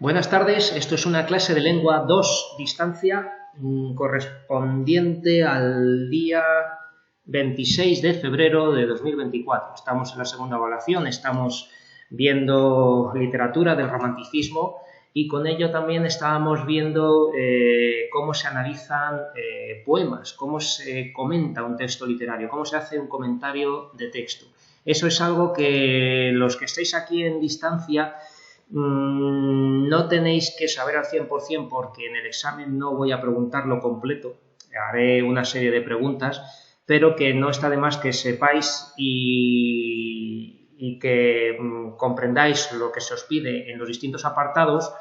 Buenas tardes, esto es una clase de lengua 2 distancia correspondiente al día 26 de febrero de 2024. Estamos en la segunda evaluación, estamos viendo literatura del romanticismo y con ello también estábamos viendo cómo se analizan poemas, cómo se comenta un texto literario, cómo se hace un comentario de texto. Eso es algo que los que estáis aquí en distancia no tenéis que saber al 100% porque en el examen no voy a preguntarlo completo, haré una serie de preguntas, pero que no está de más que sepáis y que comprendáis lo que se os pide en los distintos apartados,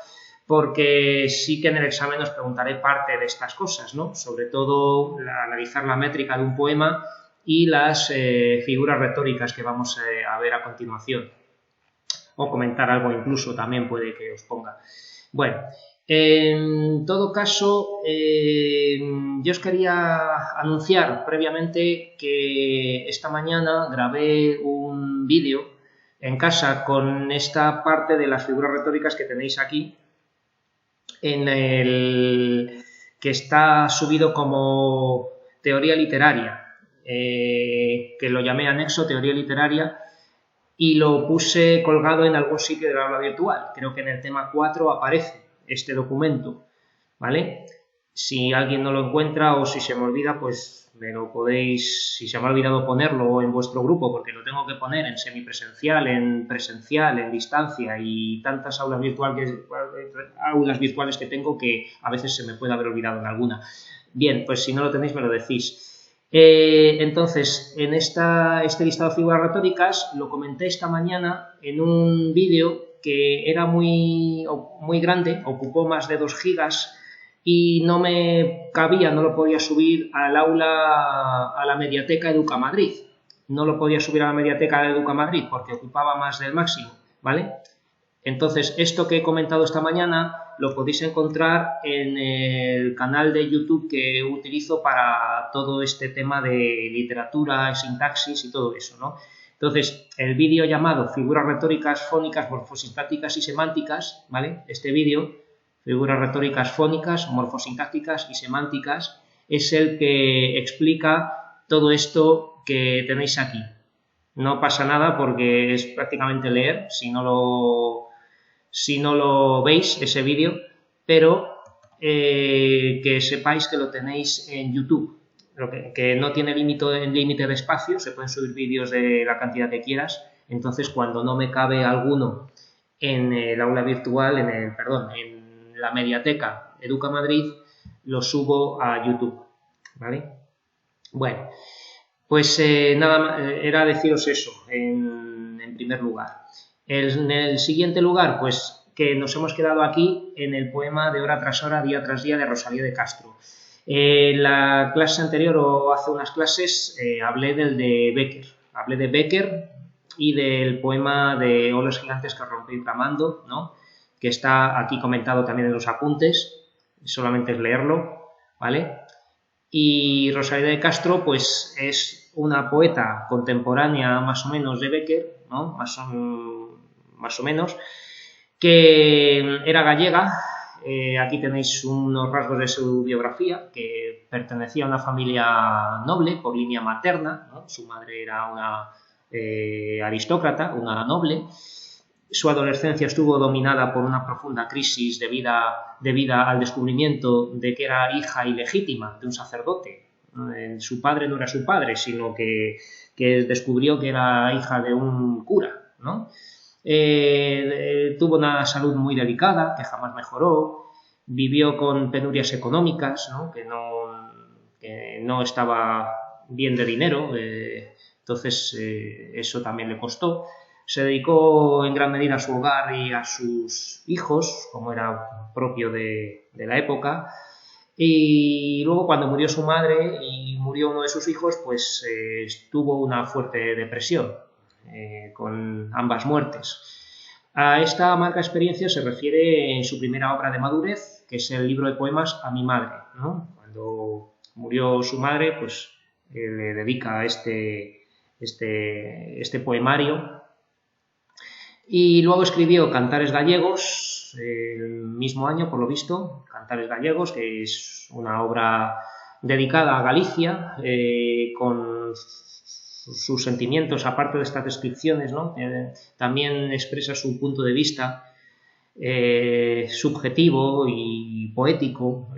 porque sí que en el examen os preguntaré parte de estas cosas, ¿no? Sobre todo analizar la métrica de un poema y las figuras retóricas que vamos a ver a continuación. O comentar algo incluso también puede que os ponga. Bueno, en todo caso, yo os quería anunciar previamente que esta mañana grabé un vídeo en casa con esta parte de las figuras retóricas que tenéis aquí, en el que está subido como teoría literaria, que lo llamé anexo teoría literaria, y lo puse colgado en algún sitio del aula virtual. Creo que en el tema 4 aparece este documento, ¿vale? Si alguien no lo encuentra o si se me olvida, pues me lo podéis, si se me ha olvidado ponerlo en vuestro grupo, porque lo tengo que poner en semipresencial, en presencial, en distancia y tantas aulas virtuales que tengo que a veces se me puede haber olvidado en alguna. Bien, pues si no lo tenéis me lo decís. Entonces, en este listado de figuras retóricas lo comenté esta mañana en un vídeo que era muy grande, ocupó más de 2 gigas y no me cabía, no lo podía subir al aula, a la Mediateca Educamadrid. No lo podía subir a la Mediateca de Educamadrid porque ocupaba más del máximo, ¿vale? Entonces, esto que he comentado esta mañana lo podéis encontrar en el canal de YouTube que utilizo para todo este tema de literatura, sintaxis y todo eso, ¿no? Entonces, el vídeo llamado Figuras retóricas fónicas, morfosintácticas y semánticas, ¿vale? Este vídeo, Figuras retóricas fónicas, morfosintácticas y semánticas, es el que explica todo esto que tenéis aquí. No pasa nada porque es prácticamente leer, si no lo veis, ese vídeo, pero que sepáis que lo tenéis en YouTube, que no tiene límite de espacio, se pueden subir vídeos de la cantidad que quieras, entonces cuando no me cabe alguno en el aula virtual, en la Mediateca Educamadrid, lo subo a YouTube, ¿vale? Bueno, pues nada, era deciros eso en primer lugar. En el siguiente lugar, pues que nos hemos quedado aquí en el poema de Hora tras hora, día tras día de Rosalía de Castro. En la clase anterior o hace unas clases hablé de Becker y del poema de Olos gigantes que rompí tramando, ¿no? Que está aquí comentado también en los apuntes, solamente es leerlo, ¿vale? Y Rosalía de Castro, pues es una poeta contemporánea más o menos de Becker, ¿no? Más o menos, que era gallega. Aquí tenéis unos rasgos de su biografía, que pertenecía a una familia noble por línea materna, ¿no? Su madre era una aristócrata, una noble. Su adolescencia estuvo dominada por una profunda crisis debida al descubrimiento de que era hija ilegítima de un sacerdote. Su padre no era su padre, sino que descubrió que era hija de un cura, ¿no? Tuvo una salud muy delicada, que jamás mejoró, vivió con penurias económicas, ¿no? Que no estaba bien de dinero, entonces eso también le costó. Se dedicó en gran medida a su hogar y a sus hijos, como era propio de la época, y luego cuando murió su madre y murió uno de sus hijos, pues tuvo una fuerte depresión con ambas muertes. A esta amarga experiencia se refiere en su primera obra de madurez, que es el libro de poemas A mi madre, ¿no? Cuando murió su madre, pues le dedica este poemario. Y luego escribió Cantares Gallegos, el mismo año, por lo visto, Cantares Gallegos, que es una obra dedicada a Galicia, con sus sentimientos, aparte de estas descripciones, ¿no? También expresa su punto de vista subjetivo y poético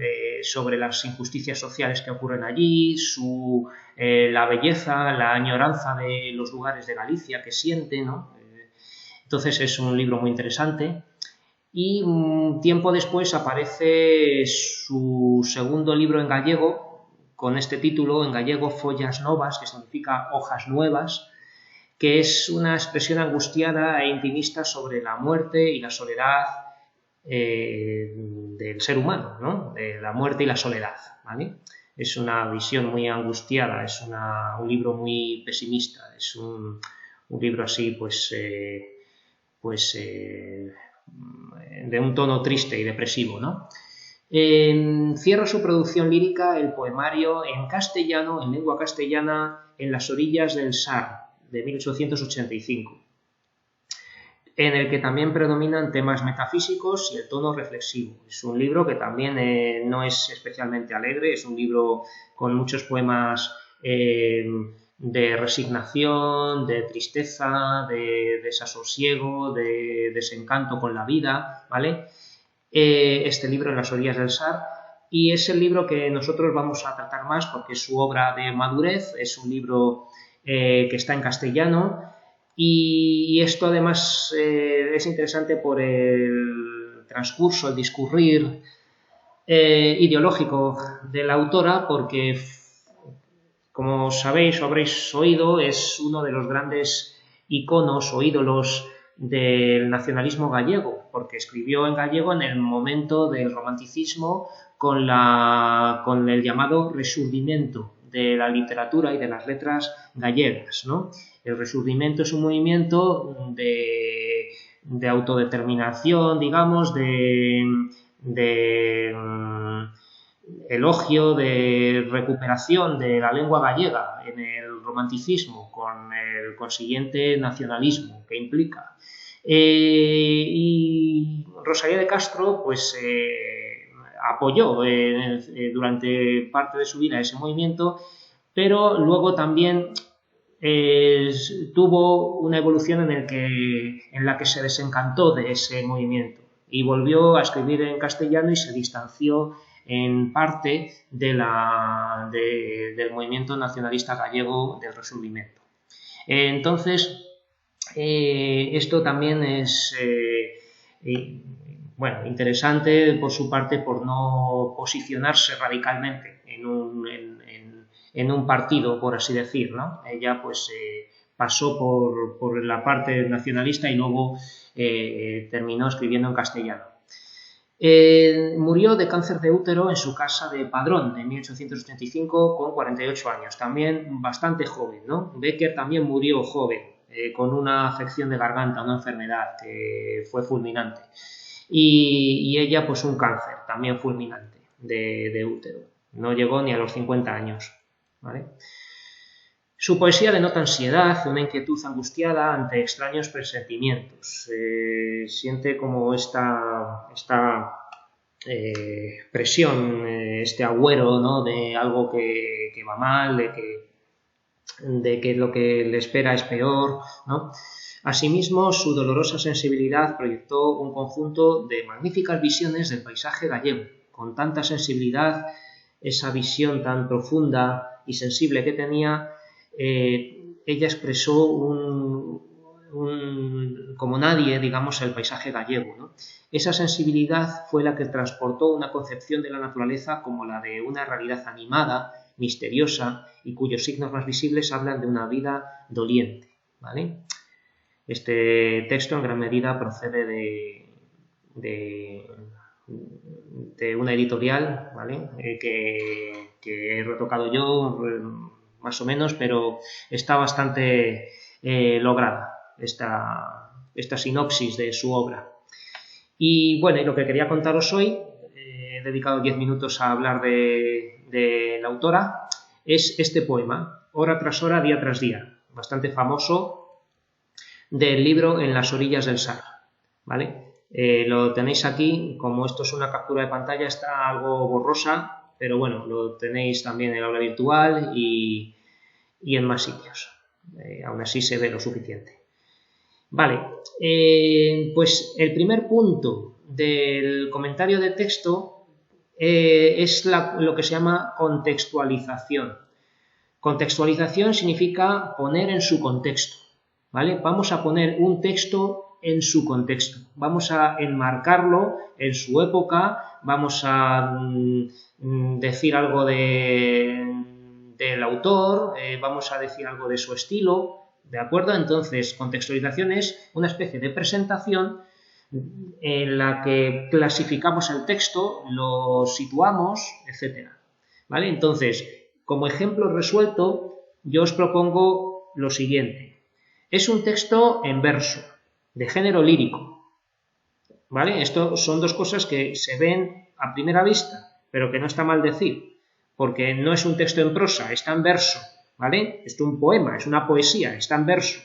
sobre las injusticias sociales que ocurren allí, la belleza, la añoranza de los lugares de Galicia que siente, ¿no? Entonces es un libro muy interesante. Y un tiempo después aparece su segundo libro en gallego, con este título, en gallego, Follas Novas, que significa hojas nuevas, que es una expresión angustiada e intimista sobre la muerte y la soledad del ser humano, ¿no? De la muerte y la soledad, ¿vale? Es una visión muy angustiada, es un libro muy pesimista, es un libro así, pues de un tono triste y depresivo, ¿no? Cierra su producción lírica el poemario en castellano, en lengua castellana, En las orillas del Sar, de 1885, en el que también predominan temas metafísicos y el tono reflexivo. Es un libro que también no es especialmente alegre, es un libro con muchos poemas de resignación, de tristeza, de desasosiego, de desencanto con la vida, ¿vale? Este libro, En las orillas del Sar, y es el libro que nosotros vamos a tratar más porque es su obra de madurez, es un libro que está en castellano, y esto además es interesante por el transcurso, el discurrir ideológico de la autora, porque, como sabéis o habréis oído, es uno de los grandes iconos o ídolos del nacionalismo gallego, porque escribió en gallego en el momento del romanticismo con el llamado Rexurdimento de la literatura y de las letras gallegas, ¿no? El Rexurdimento es un movimiento de autodeterminación, digamos, de elogio, de recuperación de la lengua gallega en el romanticismo, con el consiguiente nacionalismo que implica. Y Rosalía de Castro, pues, apoyó durante parte de su vida ese movimiento, pero luego también tuvo una evolución en la que se desencantó de ese movimiento y volvió a escribir en castellano y se distanció en parte del movimiento nacionalista gallego del Rexurdimento. Entonces, esto también es interesante por su parte, por no posicionarse radicalmente en un partido, por así decir, ¿no? Ella pues pasó por la parte nacionalista y luego terminó escribiendo en castellano. Murió de cáncer de útero en su casa de Padrón en 1885 con 48 años, también bastante joven, ¿no? Bécquer también murió joven, con una afección de garganta, una enfermedad que fue fulminante. Y ella pues un cáncer también fulminante de útero, no llegó ni a los 50 años, ¿vale? Su poesía denota ansiedad, una inquietud angustiada ante extraños presentimientos. Siente como esta presión, este agüero, ¿no? De algo que va mal, de que lo que le espera es peor, ¿no? Asimismo, su dolorosa sensibilidad proyectó un conjunto de magníficas visiones del paisaje gallego. Con tanta sensibilidad, esa visión tan profunda y sensible que tenía, ella expresó como nadie, digamos, el paisaje gallego, ¿no? Esa sensibilidad fue la que transportó una concepción de la naturaleza como la de una realidad animada, misteriosa y cuyos signos más visibles hablan de una vida doliente, ¿vale? Este texto en gran medida procede de una editorial, ¿vale? Que he retocado yo más o menos, pero está bastante lograda esta sinopsis de su obra. Y bueno, y lo que quería contaros hoy, he dedicado 10 minutos a hablar de la autora, es este poema, Hora tras hora, día tras día, bastante famoso, del libro En las orillas del Sar, ¿vale? Lo tenéis aquí, como esto es una captura de pantalla, está algo borrosa, pero bueno, lo tenéis también en el aula virtual y en más sitios. Aún así se ve lo suficiente. Vale, pues el primer punto del comentario de texto es lo que se llama contextualización. Contextualización significa poner en su contexto, ¿vale? Vamos a poner un texto en su contexto, vamos a enmarcarlo en su época, vamos a decir algo del autor, vamos a decir algo de su estilo, ¿de acuerdo? Entonces, contextualización es una especie de presentación en la que clasificamos el texto, lo situamos, etc. ¿Vale? Entonces, como ejemplo resuelto, yo os propongo lo siguiente. Es un texto en verso, de género lírico, ¿vale? Esto son dos cosas que se ven a primera vista, pero que no está mal decir, porque no es un texto en prosa, está en verso, ¿vale? Es un poema, es una poesía, está en verso.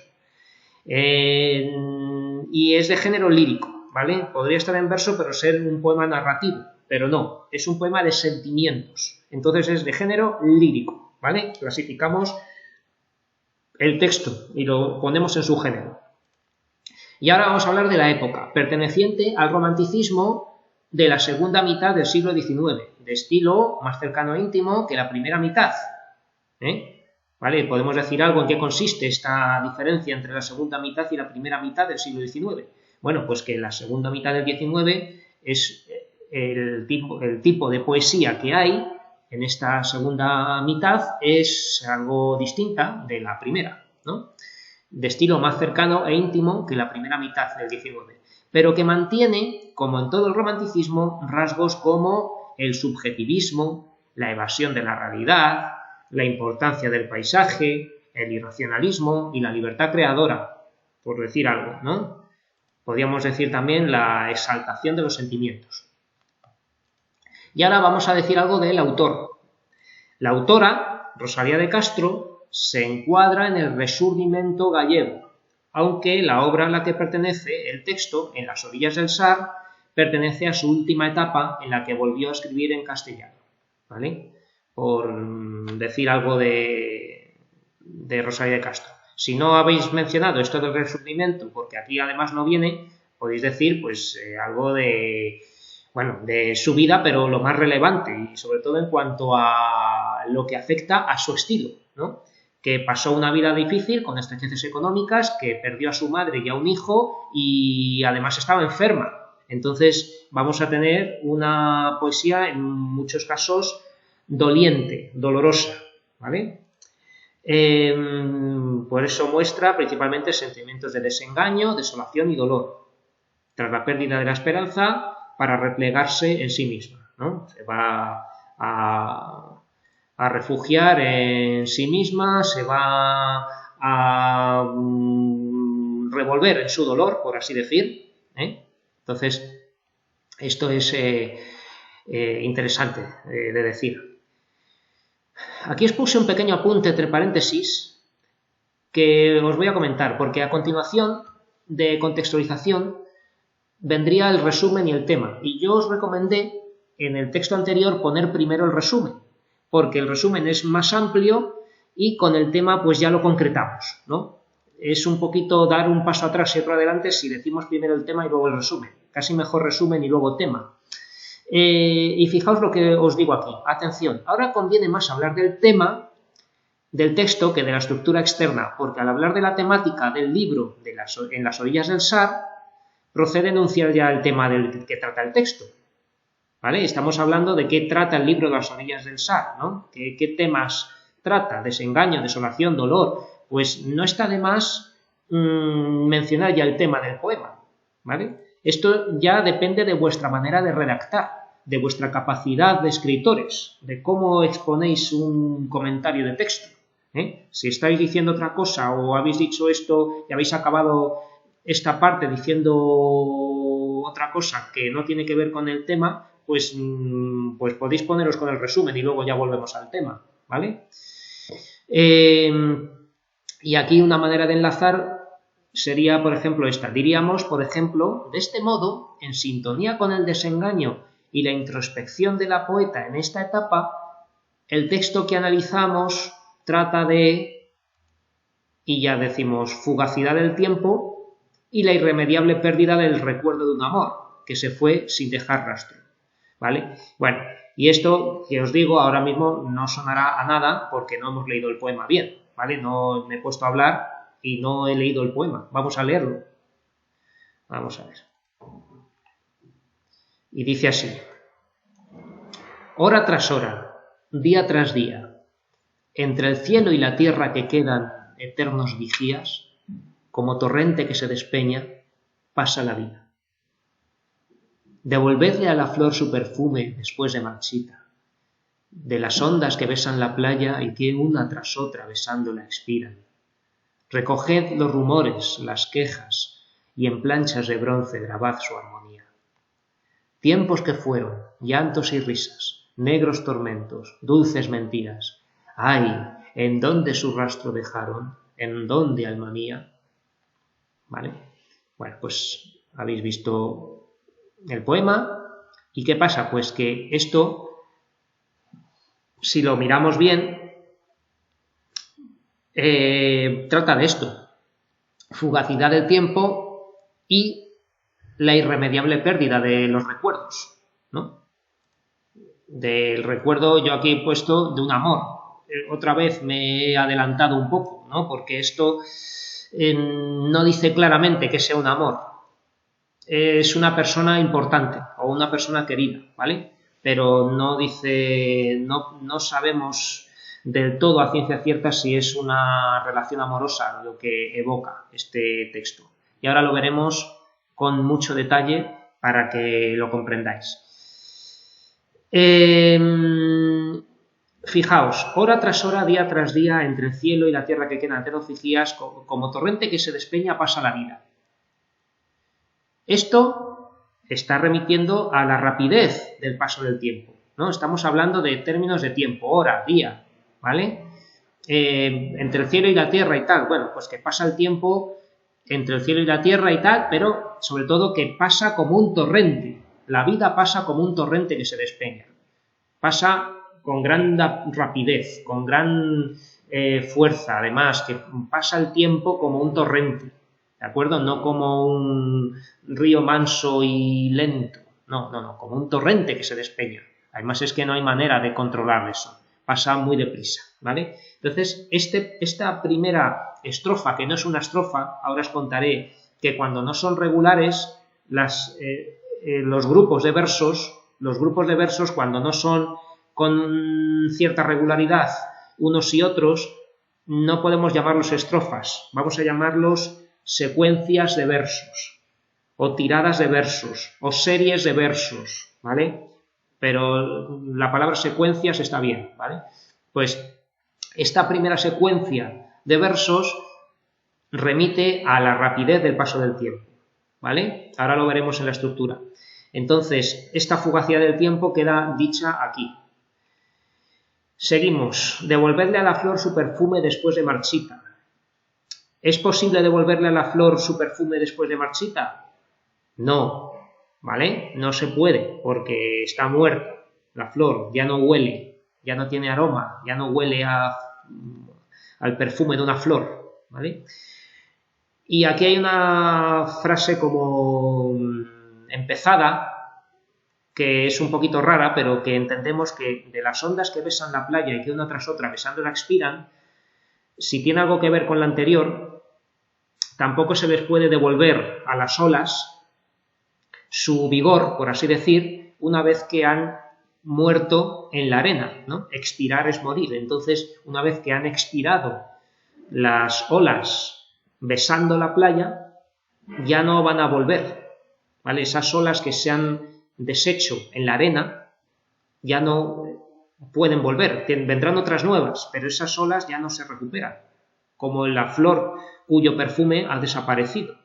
Y es de género lírico, ¿vale? Podría estar en verso, pero ser un poema narrativo, pero no, es un poema de sentimientos, entonces es de género lírico, ¿vale? Clasificamos el texto y lo ponemos en su género. Y ahora vamos a hablar de la época, perteneciente al romanticismo de la segunda mitad del siglo XIX, de estilo más cercano e íntimo que la primera mitad. ¿Vale? Podemos decir algo en qué consiste esta diferencia entre la segunda mitad y la primera mitad del siglo XIX. Bueno, pues que la segunda mitad del XIX es el tipo de poesía que hay en esta segunda mitad es algo distinta de la primera, ¿no? De estilo más cercano e íntimo que la primera mitad del XIX, pero que mantiene, como en todo el romanticismo, rasgos como el subjetivismo, la evasión de la realidad, la importancia del paisaje, el irracionalismo y la libertad creadora, por decir algo, ¿no? Podríamos decir también la exaltación de los sentimientos. Y ahora vamos a decir algo del autor. La autora, Rosalía de Castro, se encuadra en el Resurgimento gallego, aunque la obra a la que pertenece el texto, En las orillas del Sar, pertenece a su última etapa en la que volvió a escribir en castellano, ¿vale? Por decir algo de Rosalía de Castro. Si no habéis mencionado esto del Resurgimiento, porque aquí además no viene, podéis decir pues algo de su vida, pero lo más relevante y sobre todo en cuanto a lo que afecta a su estilo, ¿no? Que pasó una vida difícil con estrecheces económicas, que perdió a su madre y a un hijo y además estaba enferma. Entonces vamos a tener una poesía en muchos casos doliente, dolorosa, ¿vale? Por eso muestra principalmente sentimientos de desengaño, desolación y dolor, tras la pérdida de la esperanza para replegarse en sí misma, ¿no? Se va a refugiar en sí misma, se va a revolver en su dolor, por así decir, Entonces, esto es interesante de decir. Aquí os puse un pequeño apunte entre paréntesis que os voy a comentar, porque a continuación de contextualización vendría el resumen y el tema, y yo os recomendé en el texto anterior poner primero el resumen, porque el resumen es más amplio y con el tema pues ya lo concretamos, ¿no? Es un poquito dar un paso atrás y otro adelante si decimos primero el tema y luego el resumen. Casi mejor resumen y luego tema. Y fijaos lo que os digo aquí. Atención, ahora conviene más hablar del tema del texto que de la estructura externa, porque al hablar de la temática del libro En las orillas del Sar, procede a enunciar ya el tema del que trata el texto. ¿Vale? Estamos hablando de qué trata el libro de las orillas del Sar, ¿no? ¿Qué temas trata? Desengaño, desolación, dolor. Pues no está de más mencionar ya el tema del poema, ¿vale? Esto ya depende de vuestra manera de redactar, de vuestra capacidad de escritores, de cómo exponéis un comentario de texto. Si estáis diciendo otra cosa o habéis dicho esto y habéis acabado esta parte diciendo otra cosa que no tiene que ver con el tema, pues podéis poneros con el resumen y luego ya volvemos al tema, ¿vale? Y aquí una manera de enlazar sería, por ejemplo, esta. Diríamos, por ejemplo, de este modo, en sintonía con el desengaño y la introspección de la poeta en esta etapa, el texto que analizamos trata de, y ya decimos, fugacidad del tiempo y la irremediable pérdida del recuerdo de un amor, que se fue sin dejar rastro, ¿vale? Bueno, y esto que os digo ahora mismo no sonará a nada porque no hemos leído el poema bien, ¿vale? No me he puesto a hablar y no he leído el poema. Vamos a leerlo. Vamos a ver. Y dice así: hora tras hora, día tras día, entre el cielo y la tierra que quedan eternos vigías, como torrente que se despeña, pasa la vida. Devolvedle a la flor su perfume después de marchita, de las ondas que besan la playa y que una tras otra besándola expiran. Recoged los rumores, las quejas, y en planchas de bronce grabad su armonía. Tiempos que fueron, llantos y risas, negros tormentos, dulces mentiras. ¡Ay! ¿En dónde su rastro dejaron? ¿En dónde, alma mía? ¿Vale? Bueno, pues habéis visto el poema. ¿Y qué pasa? Pues que esto, si lo miramos bien, trata de esto: fugacidad del tiempo y la irremediable pérdida de los recuerdos, ¿no? Del recuerdo, yo aquí he puesto de un amor. Otra vez me he adelantado un poco, ¿no? Porque esto no dice claramente que sea un amor. Es una persona importante o una persona querida, ¿vale? Pero no dice, no sabemos del todo a ciencia cierta si es una relación amorosa lo que evoca este texto. Y ahora lo veremos con mucho detalle para que lo comprendáis. Fijaos, hora tras hora, día tras día, entre el cielo y la tierra que quedan eternos vigías, como torrente que se despeña pasa la vida. Esto está remitiendo a la rapidez del paso del tiempo, ¿no? Estamos hablando de términos de tiempo, hora, día, ¿vale? Entre el cielo y la tierra y tal, bueno, pues que pasa el tiempo entre el cielo y la tierra y tal, pero sobre todo que pasa como un torrente. La vida pasa como un torrente que se despeña. Pasa con gran rapidez, con gran fuerza, además, que pasa el tiempo como un torrente, ¿de acuerdo? No como un río manso y lento, no, como un torrente que se despeña. Además es que no hay manera de controlar eso, pasa muy deprisa, ¿vale? Entonces, esta primera estrofa, que no es una estrofa, ahora os contaré que cuando no son regulares, los grupos de versos, cuando no son con cierta regularidad unos y otros, no podemos llamarlos estrofas, vamos a llamarlos secuencias de versos, o tiradas de versos, o series de versos, ¿vale? Pero la palabra secuencias está bien, ¿vale? Pues esta primera secuencia de versos remite a la rapidez del paso del tiempo, ¿vale? Ahora lo veremos en la estructura. Entonces, esta fugacidad del tiempo queda dicha aquí. Seguimos. Devolverle a la flor su perfume después de marchita. ¿Es posible devolverle a la flor su perfume después de marchita? No, ¿vale? No se puede, porque está muerta. La flor ya no huele, ya no tiene aroma, ya no huele al perfume de una flor, ¿vale? Y aquí hay una frase como empezada, que es un poquito rara, pero que entendemos que de las ondas que besan la playa y que una tras otra besándola expiran, si tiene algo que ver con la anterior, tampoco se les puede devolver a las olas su vigor, por así decir, una vez que han muerto en la arena, ¿no? Expirar es morir. Entonces, una vez que han expirado las olas besando la playa, ya no van a volver, ¿vale? Esas olas que se han deshecho en la arena ya no pueden volver, vendrán otras nuevas, pero esas olas ya no se recuperan, como la flor cuyo perfume ha desaparecido,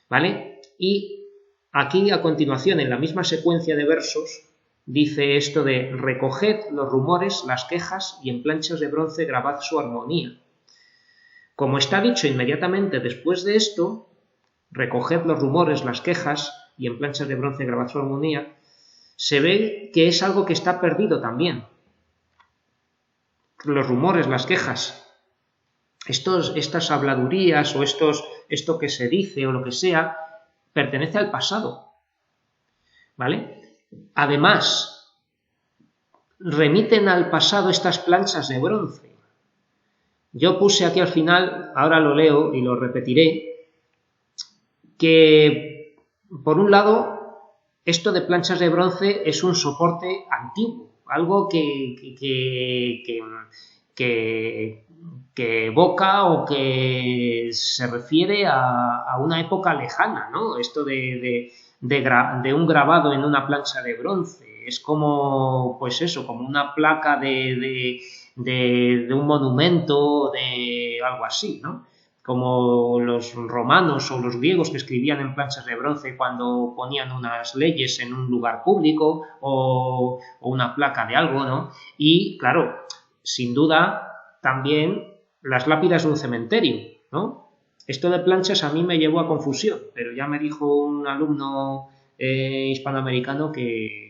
¿vale? Y aquí a continuación, en la misma secuencia de versos, dice esto de recoged los rumores, las quejas y en planchas de bronce grabad su armonía. Como está dicho inmediatamente después de esto, recoged los rumores, las quejas, y en planchas de bronce grabad su armonía, se ve que es algo que está perdido también. Los rumores, las quejas, estas habladurías o esto que se dice o lo que sea, pertenece al pasado, ¿vale? Además, remiten al pasado estas planchas de bronce. Yo puse aquí al final, ahora lo leo y lo repetiré, que por un lado, esto de planchas de bronce es un soporte antiguo, algo que evoca o que se refiere a una época lejana, ¿no? Esto de un grabado en una plancha de bronce, es como, pues eso, como una placa de un monumento, de algo así, ¿no? Como los romanos o los griegos que escribían en planchas de bronce cuando ponían unas leyes en un lugar público o una placa de algo, ¿no? Y, claro, sin duda, también las lápidas de un cementerio, ¿no? Esto de planchas a mí me llevó a confusión, pero ya me dijo un alumno hispanoamericano que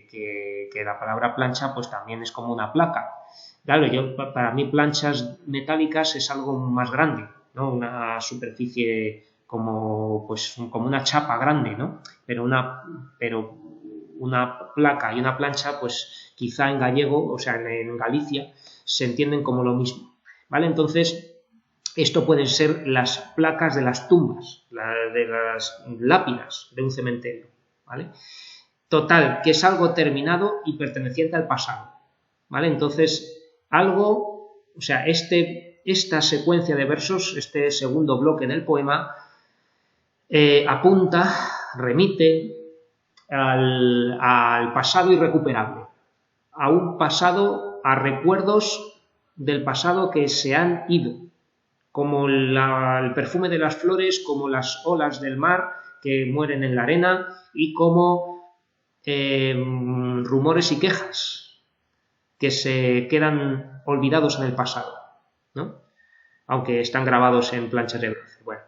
la palabra plancha pues también es como una placa. Claro, para mí planchas metálicas es algo más grande, ¿no? Una superficie como una chapa grande, ¿no? Pero una placa y una plancha, pues quizá en gallego, o sea, en Galicia, se entienden como lo mismo, ¿vale? Entonces, esto pueden ser las placas de las tumbas, de las lápidas de un cementerio, ¿vale? Total, que es algo terminado y perteneciente al pasado, ¿vale? Entonces, o sea, esta secuencia de versos, este segundo bloque del poema, apunta, remite al pasado irrecuperable, a un pasado, a recuerdos del pasado que se han ido, como el perfume de las flores, como las olas del mar que mueren en la arena y como rumores y quejas que se quedan olvidados en el pasado, ¿no? Aunque están grabados en planchas de bronce. Bueno.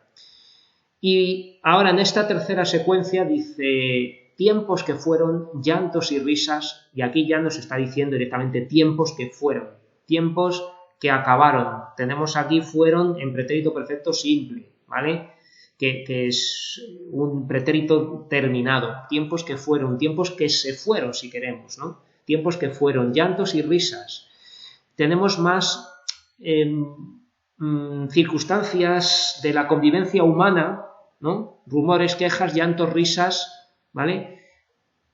Y ahora en esta tercera secuencia dice tiempos que fueron, llantos y risas, y aquí ya nos está diciendo directamente tiempos que fueron, tiempos que acabaron. Tenemos aquí fueron en pretérito perfecto simple, ¿vale? Que es un pretérito terminado, tiempos que fueron, tiempos que se fueron si queremos, ¿no? Tiempos que fueron, llantos y risas. Tenemos más circunstancias de la convivencia humana, ¿no? Rumores, quejas, llantos, risas, ¿vale?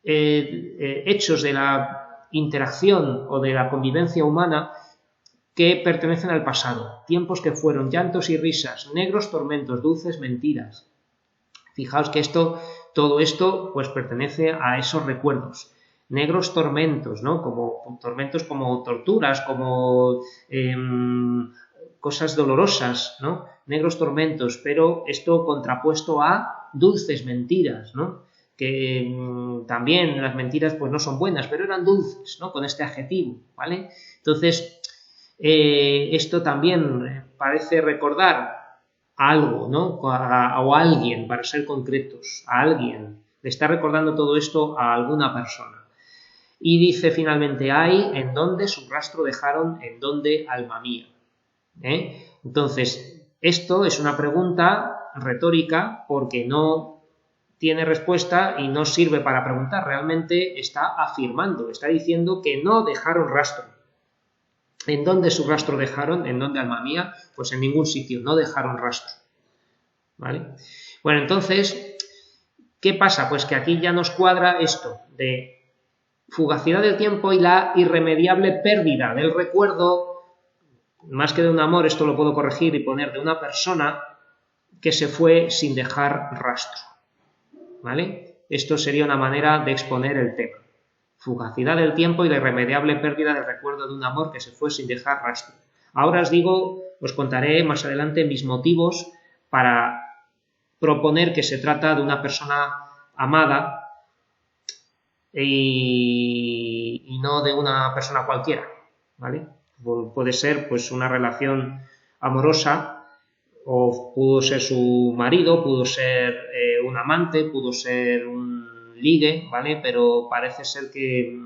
Hechos de la interacción o de la convivencia humana que pertenecen al pasado, tiempos que fueron, llantos y risas, negros tormentos, dulces mentiras. Fijaos que todo esto, pues pertenece a esos recuerdos. Negros tormentos, ¿no? Como tormentos como torturas, como cosas dolorosas, ¿no? Negros tormentos, pero esto contrapuesto a dulces mentiras, ¿no? Que también las mentiras pues no son buenas, pero eran dulces, ¿no? Con este adjetivo, ¿vale? Entonces, esto también parece recordar algo, ¿no? O a alguien, para ser concretos, a alguien. Le está recordando todo esto a alguna persona. Y dice finalmente, hay en donde su rastro dejaron, en donde alma mía. Entonces, esto es una pregunta retórica porque no tiene respuesta y no sirve para preguntar. Realmente está afirmando, está diciendo que no dejaron rastro. ¿En dónde su rastro dejaron? ¿En dónde alma mía? Pues en ningún sitio, no dejaron rastro. ¿Vale? Bueno, entonces, ¿qué pasa? Pues que aquí ya nos cuadra esto de fugacidad del tiempo y la irremediable pérdida del recuerdo, más que de un amor, esto lo puedo corregir y poner de una persona que se fue sin dejar rastro. ¿Vale? Esto sería una manera de exponer el tema. Fugacidad del tiempo y la irremediable pérdida del recuerdo de un amor que se fue sin dejar rastro. Ahora os contaré más adelante mis motivos para proponer que se trata de una persona amada y no de una persona cualquiera, ¿vale? Puede ser pues una relación amorosa o pudo ser su marido, pudo ser un amante, pudo ser un ligue, ¿vale? Pero parece ser que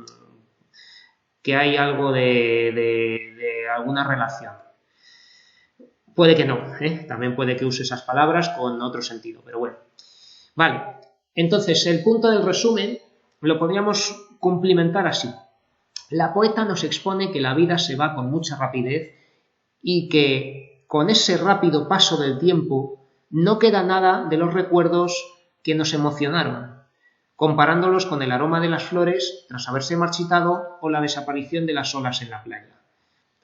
hay algo de alguna relación. Puede que no, también puede que use esas palabras con otro sentido, pero bueno. Vale, entonces el punto del resumen lo podríamos cumplimentar así. La poeta nos expone que la vida se va con mucha rapidez y que con ese rápido paso del tiempo no queda nada de los recuerdos que nos emocionaron, comparándolos con el aroma de las flores tras haberse marchitado o la desaparición de las olas en la playa.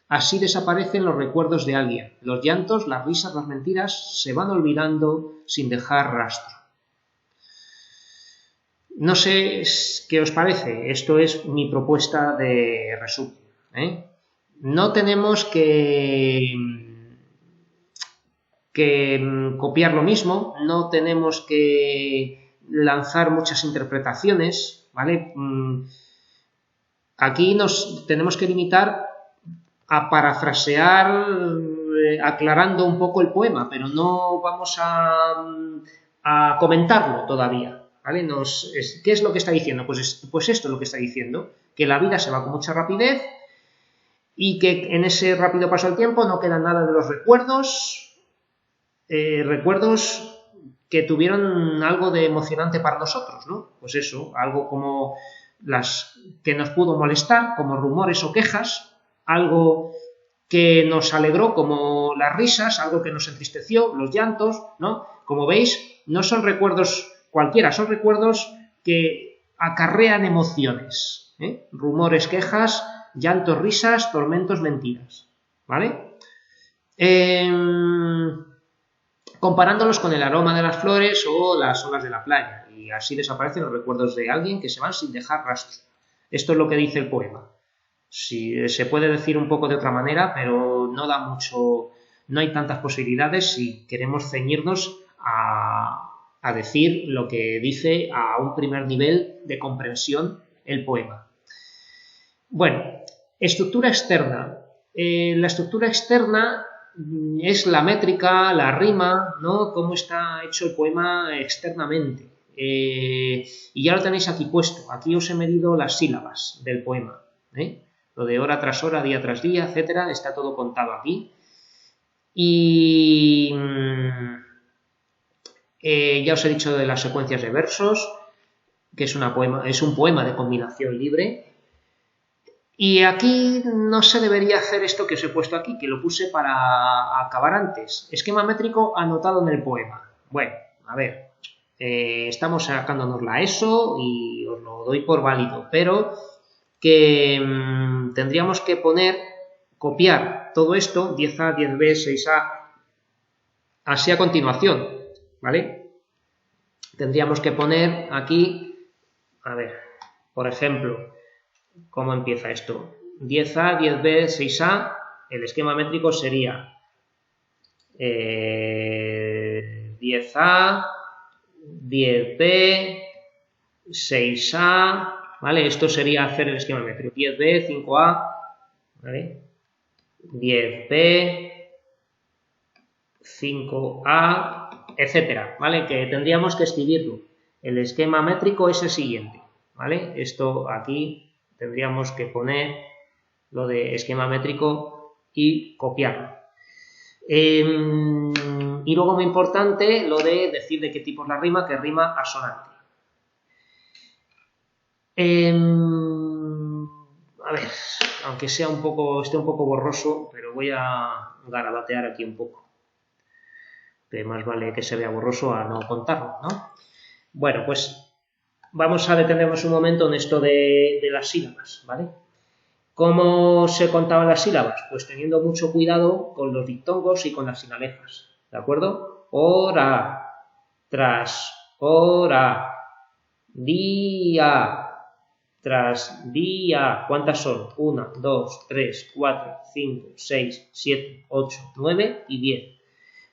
Así desaparecen los recuerdos de alguien, los llantos, las risas, las mentiras se van olvidando sin dejar rastro. No sé qué os parece, esto es mi propuesta de resumen. No tenemos que copiar lo mismo, no tenemos que lanzar muchas interpretaciones, ¿vale? Aquí nos tenemos que limitar a parafrasear aclarando un poco el poema, pero no vamos a comentarlo todavía. ¿Vale? ¿Qué es lo que está diciendo? Pues esto es lo que está diciendo, que la vida se va con mucha rapidez y que en ese rápido paso del tiempo no queda nada de los recuerdos que tuvieron algo de emocionante para nosotros, ¿no? Pues eso, algo como las que nos pudo molestar, como rumores o quejas, algo que nos alegró, como las risas, algo que nos entristeció, los llantos, ¿no? Como veis, no son recuerdos cualquiera, son recuerdos que acarrean emociones, rumores, quejas, llantos, risas, tormentos, mentiras, ¿vale? Comparándolos con el aroma de las flores o las olas de la playa, y así desaparecen los recuerdos de alguien que se van sin dejar rastro. Esto es lo que dice el poema. Sí, se puede decir un poco de otra manera, pero no da mucho, no hay tantas posibilidades si queremos ceñirnos a decir lo que dice a un primer nivel de comprensión el poema. Bueno, estructura externa. La estructura externa es la métrica, la rima, ¿no? Cómo está hecho el poema externamente. Y ya lo tenéis aquí puesto. Aquí os he medido las sílabas del poema. Lo de hora tras hora, día tras día, etcétera, está todo contado aquí. Y ya os he dicho de las secuencias de versos, que es un poema de combinación libre. Y aquí no se debería hacer esto que os he puesto aquí, que lo puse para acabar antes. Esquema métrico anotado en el poema. Bueno, a ver, estamos sacándonos la ESO y os lo doy por válido, pero que tendríamos que copiar todo esto, 10A, 10B, 6A, así a continuación, ¿vale? Tendríamos que poner aquí, a ver, por ejemplo, ¿cómo empieza esto? 10A, 10B, 6A, el esquema métrico sería 10A, 10B, 6A, ¿vale? Esto sería hacer el esquema métrico. 10B, 5A, ¿vale? 10B, 5A, etcétera, ¿vale? Que tendríamos que escribirlo. El esquema métrico es el siguiente, ¿vale? Esto aquí tendríamos que poner lo de esquema métrico y copiarlo. Y luego, muy importante, lo de decir de qué tipo es la rima, que rima asonante. A ver, aunque esté un poco borroso, pero voy a garabatear aquí un poco. Que más vale que se vea borroso a no contarlo, ¿no? Bueno, pues vamos a detenernos un momento en esto de las sílabas, ¿vale? ¿Cómo se contaban las sílabas? Pues teniendo mucho cuidado con los diptongos y con las sinalefas, ¿de acuerdo? Hora, tras hora, día, tras día. ¿Cuántas son? 1, 2, 3, 4, 5, 6, 7, 8, 9 y 10,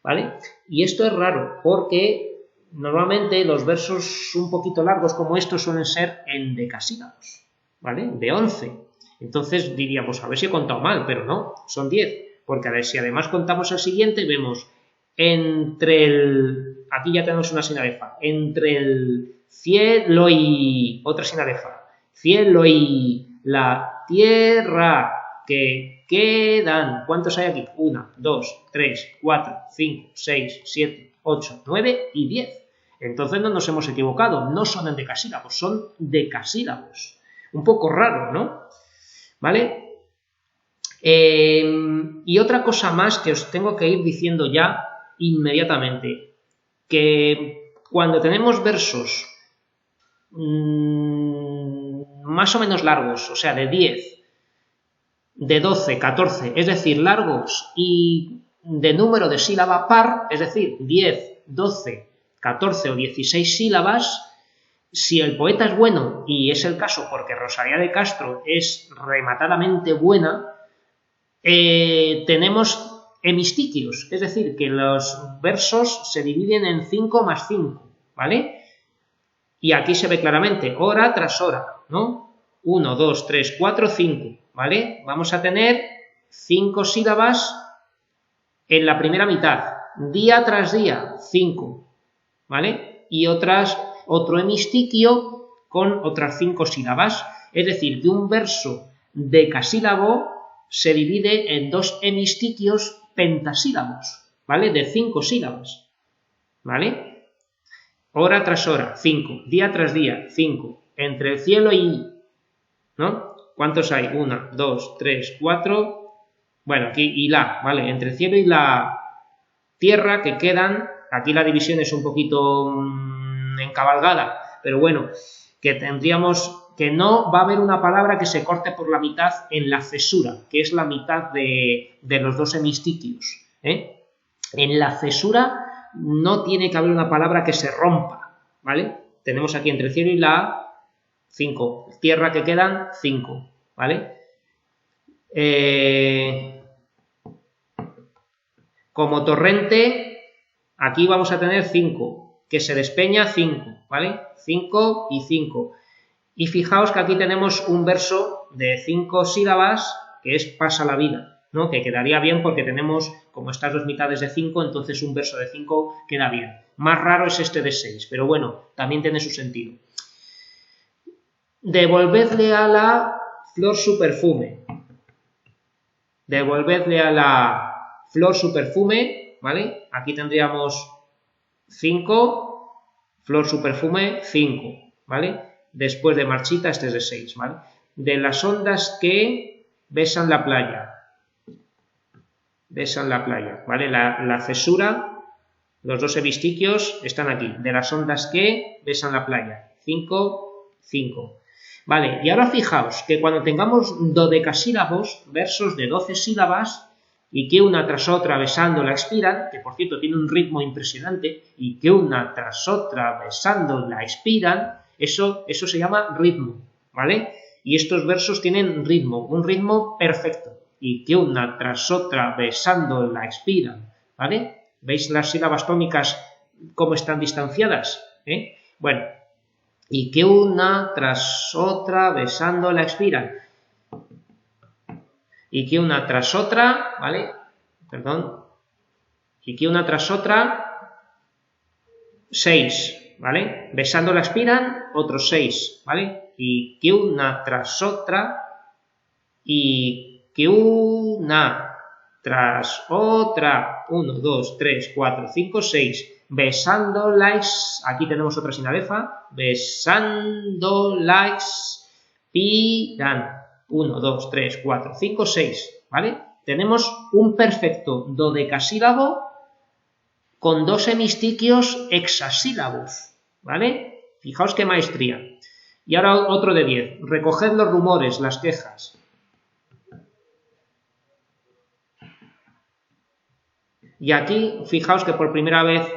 ¿vale? Y esto es raro porque normalmente los versos un poquito largos como estos suelen ser en decasílabos, ¿vale? De 11. Entonces diríamos, a ver si he contado mal, pero no, son 10, porque a ver si además contamos el siguiente, vemos entre el... Aquí ya tenemos una sinarefa. Entre el cielo y... Otra sinarefa. Cielo y la tierra que quedan. ¿Cuántos hay aquí? 1, 2, 3, 4, 5, 6, 7, 8, 9 y 10. Entonces no nos hemos equivocado. No son endecasílabos, son decasílabos. Un poco raro, ¿no? ¿Vale? Y otra cosa más que os tengo que ir diciendo ya inmediatamente, que cuando tenemos versos más o menos largos, o sea, de 10, de 12, 14, es decir, largos y de número de sílaba par, es decir, 10, 12, 14 o 16 sílabas, si el poeta es bueno, y es el caso porque Rosalía de Castro es rematadamente buena, tenemos hemistiquios, es decir, que los versos se dividen en 5 más 5, ¿vale? Y aquí se ve claramente, hora tras hora, ¿no? 1, 2, 3, 4, 5, ¿vale? Vamos a tener 5 sílabas en la primera mitad, día tras día, 5, ¿vale? Y otro hemistiquio con otras 5 sílabas, es decir, que un verso decasílabo se divide en 2 hemistiquios pentasílabos, ¿vale? De 5 sílabas, ¿vale? Hora tras hora, 5, día tras día, 5, entre el cielo y, ¿no? ¿Cuántos hay? 1, 2, 3, 4, bueno, aquí y la, ¿vale? Entre el cielo y la tierra que quedan, aquí la división es un poquito encabalgada, pero bueno, que tendríamos que no va a haber una palabra que se corte por la mitad en la cesura, que es la mitad de los 2 hemistiquios, ¿eh? En la cesura no tiene que haber una palabra que se rompa, ¿vale? Tenemos aquí entre el cielo y la 5, tierra que quedan 5, ¿vale? Como torrente, aquí vamos a tener 5, que se despeña 5, ¿vale? 5 y 5. Y fijaos que aquí tenemos un verso de 5 sílabas que es pasa la vida, ¿no? Que quedaría bien porque tenemos como estas 2 mitades de 5, entonces un verso de 5 queda bien. Más raro es este de 6, pero bueno, también tiene su sentido. Devolvedle a la flor su perfume. Devolvedle a la flor su perfume, ¿vale? Aquí tendríamos 5, flor su perfume, 5, ¿vale? Después de marchita, este es de 6, ¿vale? De las ondas que besan la playa. Besan la playa, ¿vale? La cesura, los 2 hemistiquios están aquí. De las ondas que besan la playa. 5, 5. Vale, y ahora fijaos que cuando tengamos dodecasílabos, versos de 12 sílabas, y que una tras otra besando la expiran, que por cierto tiene un ritmo impresionante, y que una tras otra besando la expiran, eso se llama ritmo, ¿vale? Y estos versos tienen ritmo, un ritmo perfecto, y que una tras otra besando la expiran, ¿vale? ¿Veis las sílabas tónicas cómo están distanciadas? Bueno, y que una tras otra besando la expiran. Y que una tras otra, ¿vale? Perdón. Y que una tras otra, 6, ¿vale? Besando la expiran, otros 6, ¿vale? Y que una tras otra, y que una tras otra, 1, 2, 3, 4, 5, 6, besando la aquí tenemos otra sinarefa, besando la expiran. 1, 2, 3, 4, 5, 6, ¿vale? Tenemos un perfecto dodecasílabo con 2 hemistiquios hexasílabos, ¿vale? Fijaos qué maestría. Y ahora otro de 10. Recoged los rumores, las quejas. Y aquí, fijaos que por primera vez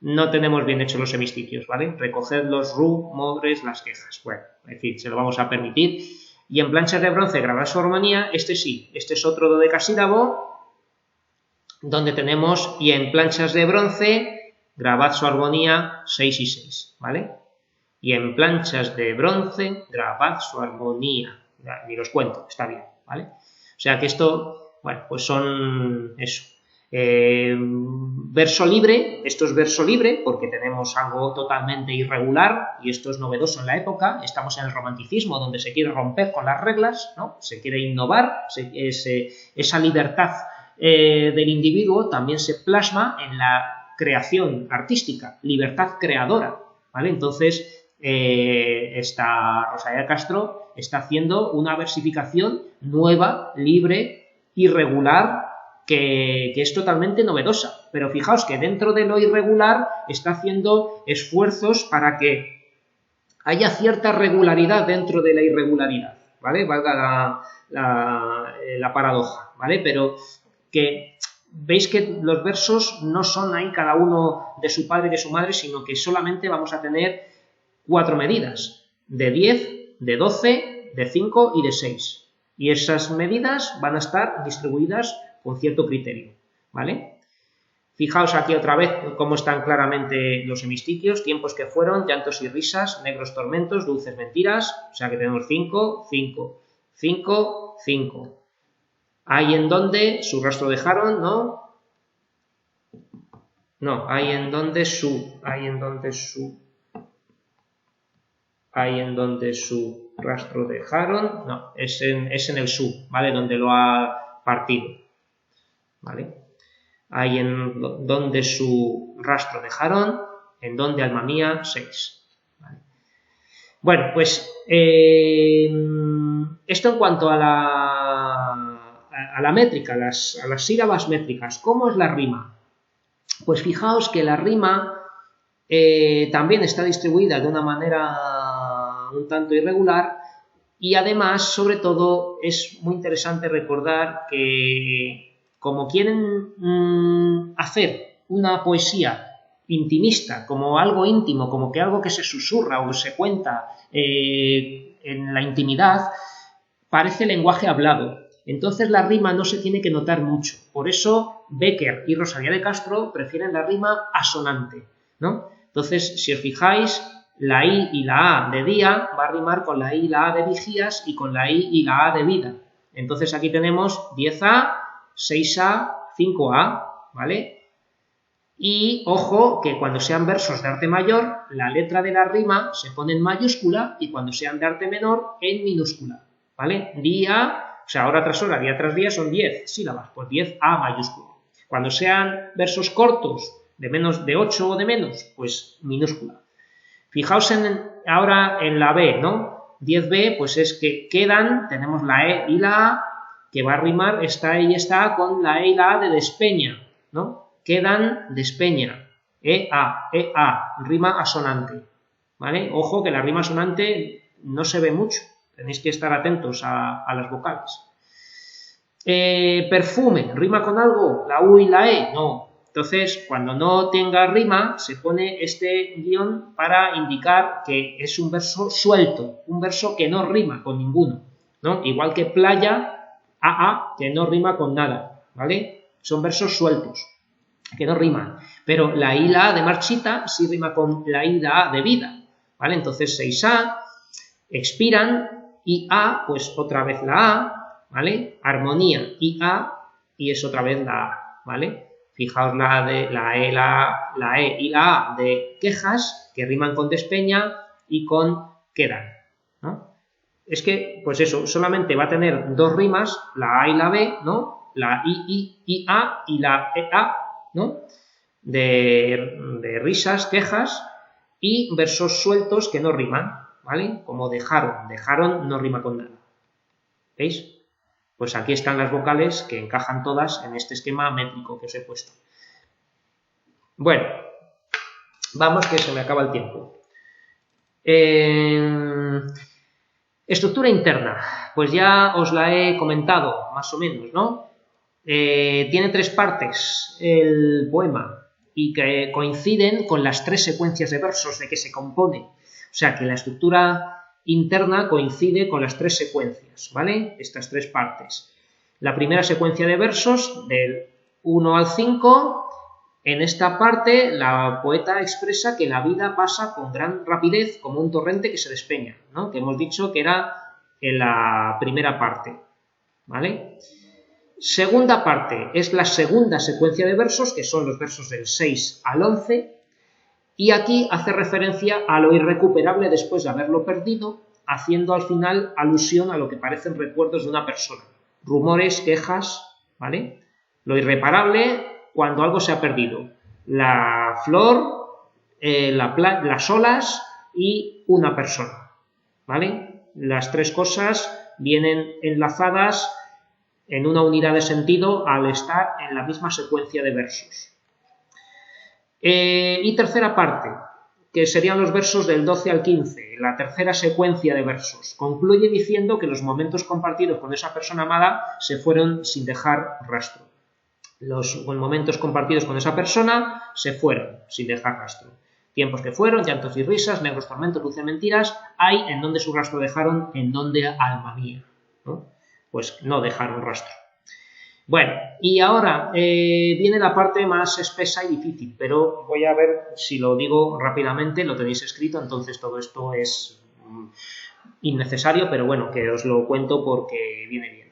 no tenemos bien hechos los hemistiquios, ¿vale? Recoged los rumores, las quejas. Bueno, en fin, se lo vamos a permitir. Y en planchas de bronce, grabad su armonía, este sí, este es otro dodecasílabo, donde tenemos, y en planchas de bronce, grabad su armonía 6 y 6, ¿vale? Y en planchas de bronce, grabad su armonía, ni los cuento, está bien, ¿vale? O sea que esto, bueno, pues son eso. Verso libre, esto es verso libre porque tenemos algo totalmente irregular y esto es novedoso en la época. Estamos en el romanticismo donde se quiere romper con las reglas, ¿no? Se quiere innovar, esa libertad del individuo también se plasma en la creación artística, libertad creadora, ¿vale? Entonces, esta Rosalía de Castro está haciendo una versificación nueva, libre, irregular, que es totalmente novedosa, pero fijaos que dentro de lo irregular está haciendo esfuerzos para que haya cierta regularidad dentro de la irregularidad, ¿vale? Valga la paradoja, ¿vale? Pero que veis que los versos no son ahí cada uno de su padre y de su madre, sino que solamente vamos a tener 4 medidas, de 10, de 12, de 5 y de 6. Y esas medidas van a estar distribuidas con cierto criterio, ¿vale? Fijaos aquí otra vez cómo están claramente los hemistiquios, tiempos que fueron, llantos y risas, negros tormentos, dulces mentiras, o sea que tenemos 5, 5, 5, 5. Ahí en donde su rastro dejaron, ¿no? No, ahí en donde su rastro dejaron, no, es en el su, ¿vale? Donde lo ha partido, ¿vale? Ahí en donde su rastro dejaron, en donde alma mía 6. ¿Vale? Bueno, pues esto en cuanto a la métrica, a las sílabas métricas. ¿Cómo es la rima? Pues fijaos que la rima también está distribuida de una manera un tanto irregular y además, sobre todo, es muy interesante recordar que como quieren hacer una poesía intimista, como algo íntimo, como que algo que se susurra o se cuenta en la intimidad, parece lenguaje hablado. Entonces la rima no se tiene que notar mucho. Por eso Bécquer y Rosalía de Castro prefieren la rima asonante, ¿no? Entonces, si os fijáis, la I y la A de día va a rimar con la I y la A de vigías y con la I y la A de vida. Entonces aquí tenemos 10A, 6A, 5A, ¿vale? Y ojo que cuando sean versos de arte mayor, la letra de la rima se pone en mayúscula y cuando sean de arte menor, en minúscula, ¿vale? Día, o sea, hora tras hora, día tras día son 10 sílabas, pues 10A mayúscula. Cuando sean versos cortos, de menos de 8 o de menos, pues minúscula. Fijaos ahora en la B, ¿no? 10B, pues es que quedan, tenemos la E y la A, que va a rimar esta E y esta A con la E y la A de despeña, ¿no? Quedan despeña, E-A, rima asonante, ¿vale? Ojo que la rima asonante no se ve mucho, tenéis que estar atentos a las vocales. Perfume, ¿rima con algo? ¿La U y la E? No. Entonces, cuando no tenga rima, se pone este guión para indicar que es un verso suelto, un verso que no rima con ninguno, ¿no? Igual que playa, AA, que no rima con nada, ¿vale? Son versos sueltos, que no riman. Pero la I y la A de marchita sí rima con la I y la A de vida, ¿vale? Entonces 6A, expiran, y A, pues otra vez la A, ¿vale? Armonía y A, y es otra vez la A, ¿vale? Fijaos la E y la A de quejas, que riman con despeña y con quedan, ¿no? Es que, pues eso, solamente va a tener 2 rimas, la A y la B, ¿no? La I, A y la EA, ¿no? De risas, quejas y versos sueltos que no riman, ¿vale? Como dejaron no rima con nada. ¿Veis? Pues aquí están las vocales que encajan todas en este esquema métrico que os he puesto. Bueno, vamos que se me acaba el tiempo. Estructura interna, pues ya os la he comentado, más o menos, ¿no? Tiene 3 partes el poema y que coinciden con las 3 secuencias de versos de que se compone. O sea que la estructura interna coincide con las 3 secuencias, ¿vale? Estas 3 partes. La primera secuencia de versos, del 1 al 5, en esta parte la poeta expresa que la vida pasa con gran rapidez como un torrente que se despeña, ¿no? Que hemos dicho que era en la primera parte, ¿vale? Segunda parte es la segunda secuencia de versos, que son los versos del 6 al 11, y aquí hace referencia a lo irrecuperable después de haberlo perdido, haciendo al final alusión a lo que parecen recuerdos de una persona. Rumores, quejas, ¿vale? Lo irreparable cuando algo se ha perdido. La flor, las olas y una persona, ¿vale? Las tres cosas vienen enlazadas en una unidad de sentido al estar en la misma secuencia de versos. Y tercera parte, que serían los versos del 12 al 15, la tercera secuencia de versos. Concluye diciendo que los momentos compartidos con esa persona amada se fueron sin dejar rastro. Los momentos compartidos con esa persona se fueron sin dejar rastro. Tiempos que fueron, llantos y risas, negros tormentos, luz y mentiras, hay en donde su rastro dejaron, en donde alma mía, ¿no? Pues no dejaron rastro. Bueno, y ahora viene la parte más espesa y difícil, pero voy a ver si lo digo rápidamente, lo tenéis escrito, entonces todo esto es innecesario, pero bueno, que os lo cuento porque viene bien.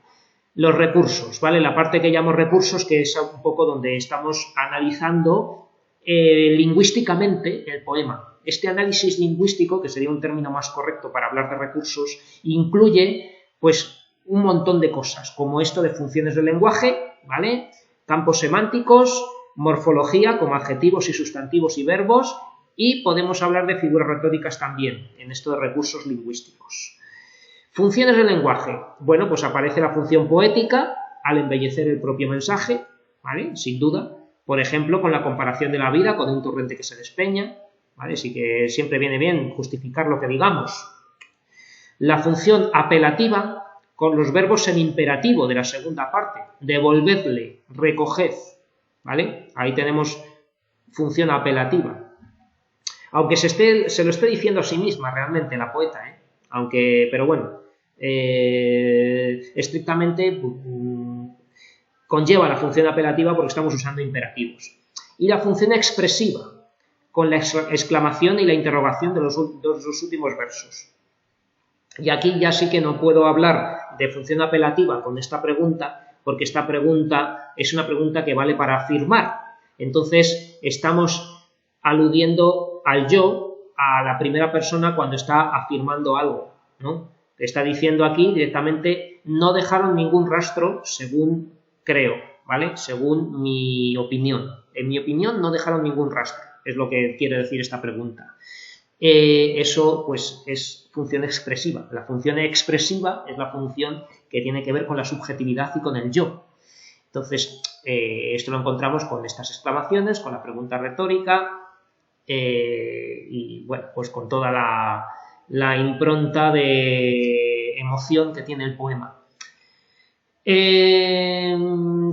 Los recursos, ¿vale? La parte que llamo recursos, que es un poco donde estamos analizando lingüísticamente el poema. Este análisis lingüístico, que sería un término más correcto para hablar de recursos, incluye, pues, un montón de cosas, como esto de funciones del lenguaje, ¿vale? Campos semánticos, morfología, como adjetivos y sustantivos y verbos, y podemos hablar de figuras retóricas también, en esto de recursos lingüísticos. Funciones del lenguaje. Bueno, pues aparece la función poética al embellecer el propio mensaje, ¿vale? Sin duda. Por ejemplo, con la comparación de la vida con un torrente que se despeña, ¿vale? Así que siempre viene bien justificar lo que digamos. La función apelativa, con los verbos en imperativo de la segunda parte, devolvedle, recoged, ¿vale? Ahí tenemos función apelativa. Aunque se lo esté diciendo a sí misma realmente la poeta, pero bueno, estrictamente conlleva la función apelativa porque estamos usando imperativos. Y la función expresiva, con la exclamación y la interrogación de los últimos versos. Y aquí ya sí que no puedo hablar de función apelativa con esta pregunta, porque esta pregunta es una pregunta que vale para afirmar. Entonces, estamos aludiendo al yo, a la primera persona cuando está afirmando algo, ¿no? Está diciendo aquí directamente, no dejaron ningún rastro, según creo, ¿vale? Según mi opinión. En mi opinión, no dejaron ningún rastro, es lo que quiere decir esta pregunta. Eso pues es función expresiva. La función expresiva es la función que tiene que ver con la subjetividad y con el yo. Entonces, esto lo encontramos con estas exclamaciones, con la pregunta retórica y bueno, pues con toda la impronta de emoción que tiene el poema.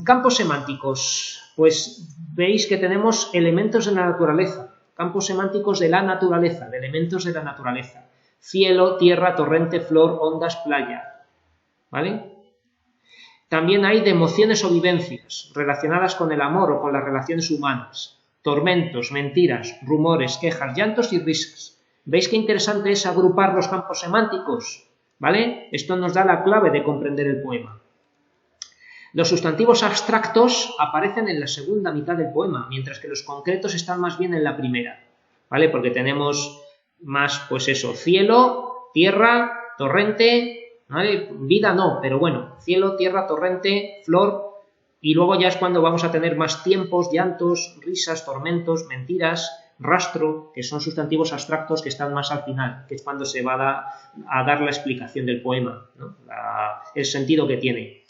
Campos semánticos, pues veis que tenemos elementos de la naturaleza. Campos semánticos de la naturaleza, de elementos de la naturaleza. Cielo, tierra, torrente, flor, ondas, playa. ¿Vale? También hay de emociones o vivencias relacionadas con el amor o con las relaciones humanas. Tormentos, mentiras, rumores, quejas, llantos y risas. ¿Veis qué interesante es agrupar los campos semánticos? ¿Vale? Esto nos da la clave de comprender el poema. Los sustantivos abstractos aparecen en la segunda mitad del poema, mientras que los concretos están más bien en la primera, ¿vale? Porque tenemos más, pues eso, cielo, tierra, torrente, ¿vale? Vida no, pero bueno, cielo, tierra, torrente, flor, y luego ya es cuando vamos a tener más tiempos, llantos, risas, tormentos, mentiras, rastro, que son sustantivos abstractos que están más al final, que es cuando se va a dar la explicación del poema, ¿no? El sentido que tiene.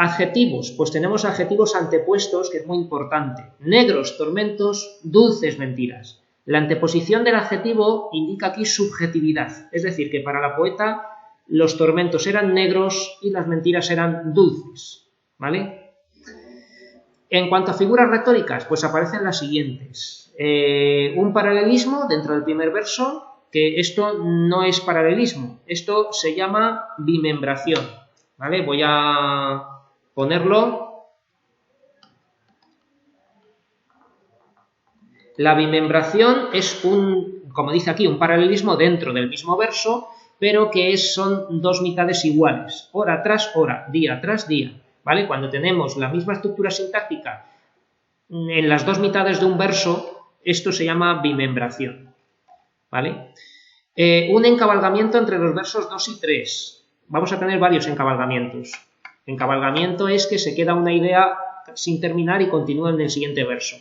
Adjetivos, pues tenemos adjetivos antepuestos, que es muy importante. Negros, tormentos, dulces, mentiras. La anteposición del adjetivo indica aquí subjetividad, es decir, que para la poeta los tormentos eran negros y las mentiras eran dulces, ¿vale? En cuanto a figuras retóricas, pues aparecen las siguientes. Un paralelismo dentro del primer verso, que esto no es paralelismo, esto se llama bimembración, ¿vale? Voy a ponerlo. La bimembración es como dice aquí, un paralelismo dentro del mismo verso, pero que son dos mitades iguales, hora tras hora, día tras día. ¿vale? Cuando tenemos la misma estructura sintáctica en las dos mitades de un verso, esto se llama bimembración, ¿vale? Un encabalgamiento entre los versos 2 y 3. Vamos a tener varios encabalgamientos. Encabalgamiento es que se queda una idea sin terminar y continúa en el siguiente verso.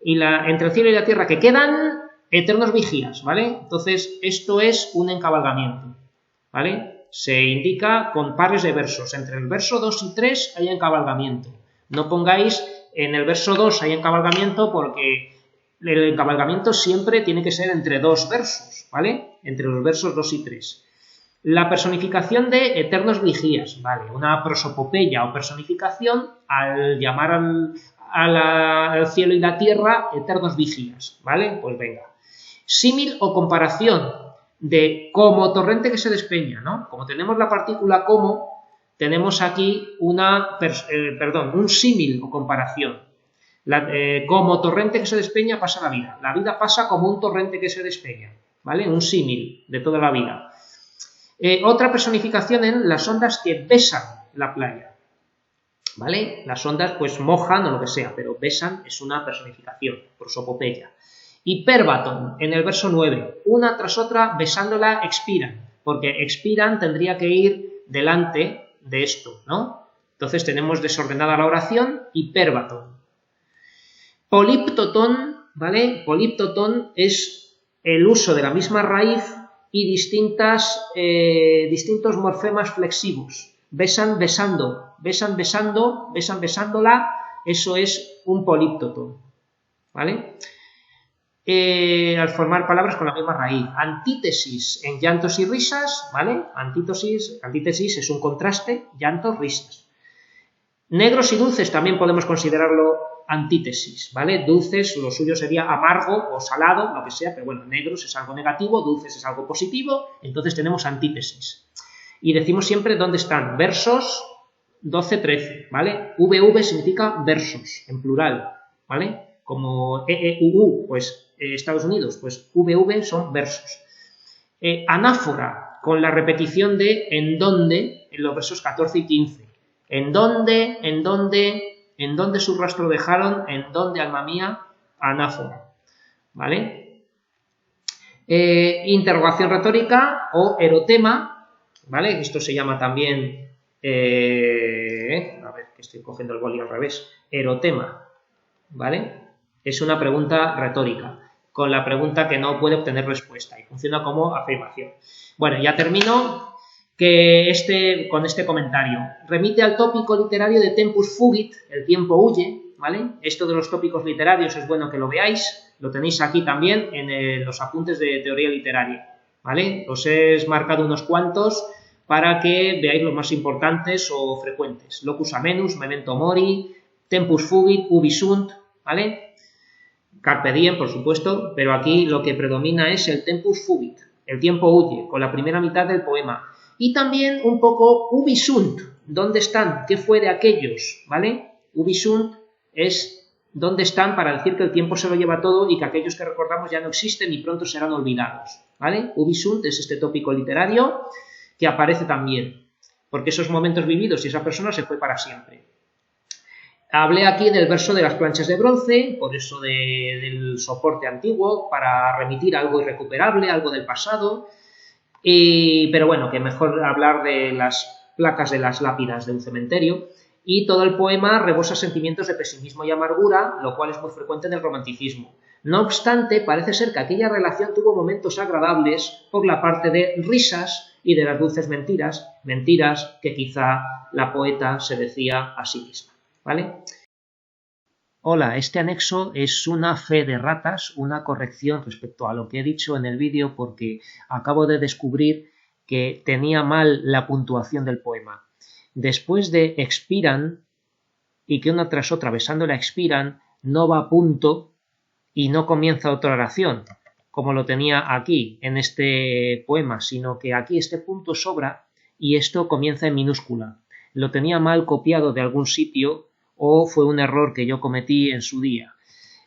Y entre el cielo y la tierra que quedan, eternos vigías, ¿vale? Entonces, esto es un encabalgamiento, ¿vale? Se indica con pares de versos. Entre el verso 2 y 3 hay encabalgamiento. No pongáis en el verso 2 hay encabalgamiento porque el encabalgamiento siempre tiene que ser entre dos versos, ¿vale? Entre los versos 2 y 3. La personificación de eternos vigías, ¿vale? Una prosopopeya o personificación al llamar al cielo y la tierra eternos vigías, ¿vale? Pues venga. Símil o comparación de como torrente que se despeña, ¿no? Como tenemos la partícula como, tenemos aquí un símil o comparación. Como torrente que se despeña pasa la vida. La vida pasa como un torrente que se despeña, ¿vale? Un símil de toda la vida. Otra personificación en las ondas que besan la playa, ¿vale? Las ondas pues mojan o lo que sea, pero besan es una personificación, prosopopeya. Hiperbatón, en el verso 9, una tras otra besándola expiran, porque expiran tendría que ir delante de esto, ¿no? Entonces tenemos desordenada la oración, hiperbatón. Políptotón, ¿vale? Políptotón es el uso de la misma raíz y distintos morfemas flexivos. Besan, besando, besan, besando, besan, besándola, eso es un políptotón, ¿vale? Al formar palabras con la misma raíz. Antítesis en llantos y risas, ¿vale? Antítesis es un contraste, llantos, risas. Negros y dulces también podemos considerarlo antítesis, ¿vale? Dulces, lo suyo sería amargo o salado, lo que sea, pero bueno, negros es algo negativo, dulces es algo positivo, entonces tenemos antítesis. Y decimos siempre dónde están, versos 12, 13, ¿vale? VV significa versos, en plural, ¿vale? Como EEUU, pues Estados Unidos, pues VV son versos. Anáfora, con la repetición de en dónde, en los versos 14 y 15. En dónde su rastro dejaron, en dónde, alma mía, anáfora, ¿vale? Interrogación retórica o erotema, ¿vale? Esto se llama también, a ver, que estoy cogiendo el boli al revés, erotema, ¿vale? Es una pregunta retórica, con la pregunta que no puede obtener respuesta y funciona como afirmación. Bueno, ya termino con este comentario. Remite al tópico literario de Tempus Fugit, el tiempo huye, ¿vale? Esto de los tópicos literarios es bueno que lo veáis, lo tenéis aquí también en los apuntes de teoría literaria, ¿vale? Os he marcado unos cuantos para que veáis los más importantes o frecuentes. Locus amenus, memento mori, Tempus Fugit, ubi sunt, ¿vale? Carpe diem, por supuesto, pero aquí lo que predomina es el Tempus Fugit, el tiempo huye, con la primera mitad del poema. Y también un poco ubi sunt, ¿dónde están? ¿Qué fue de aquellos? ¿Vale? Ubi sunt es dónde están para decir que el tiempo se lo lleva todo y que aquellos que recordamos ya no existen y pronto serán olvidados. ¿Vale? Ubi sunt es este tópico literario que aparece también, porque esos momentos vividos y esa persona se fue para siempre. Hablé aquí del verso de las planchas de bronce, por eso del soporte antiguo, para remitir algo irrecuperable, algo del pasado. Pero bueno, que mejor hablar de las placas de las lápidas de un cementerio. Y todo el poema rebosa sentimientos de pesimismo y amargura, lo cual es muy frecuente en el romanticismo. No obstante, parece ser que aquella relación tuvo momentos agradables por la parte de risas y de las dulces mentiras, mentiras que quizá la poeta se decía a sí misma, ¿vale? Hola, este anexo es una fe de ratas, una corrección respecto a lo que he dicho en el vídeo porque acabo de descubrir que tenía mal la puntuación del poema. Después de expiran y que una tras otra besándola expiran, no va a punto y no comienza otra oración, como lo tenía aquí en este poema, sino que aquí este punto sobra y esto comienza en minúscula. Lo tenía mal copiado de algún sitio o fue un error que yo cometí en su día.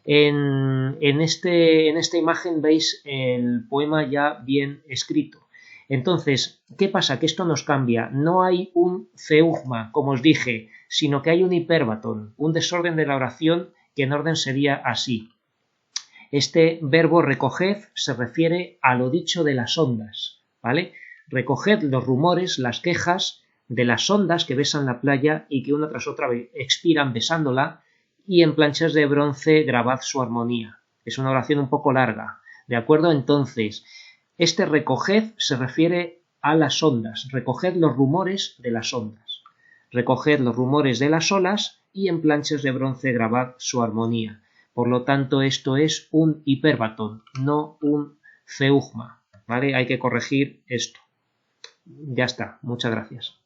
En esta imagen veis el poema ya bien escrito. Entonces, ¿qué pasa? Que esto nos cambia. No hay un ceugma, como os dije, sino que hay un hiperbatón, un desorden de la oración que en orden sería así. Este verbo recoged se refiere a lo dicho de las ondas, ¿vale? Recoged los rumores, las quejas de las ondas que besan la playa y que una tras otra expiran besándola, y en planchas de bronce grabad su armonía. Es una oración un poco larga, ¿de acuerdo? Entonces, este recoged se refiere a las ondas, recoged los rumores de las ondas, recoged los rumores de las olas y en planchas de bronce grabad su armonía. Por lo tanto, esto es un hiperbatón, no un ceugma, ¿vale? Hay que corregir esto. Ya está, muchas gracias.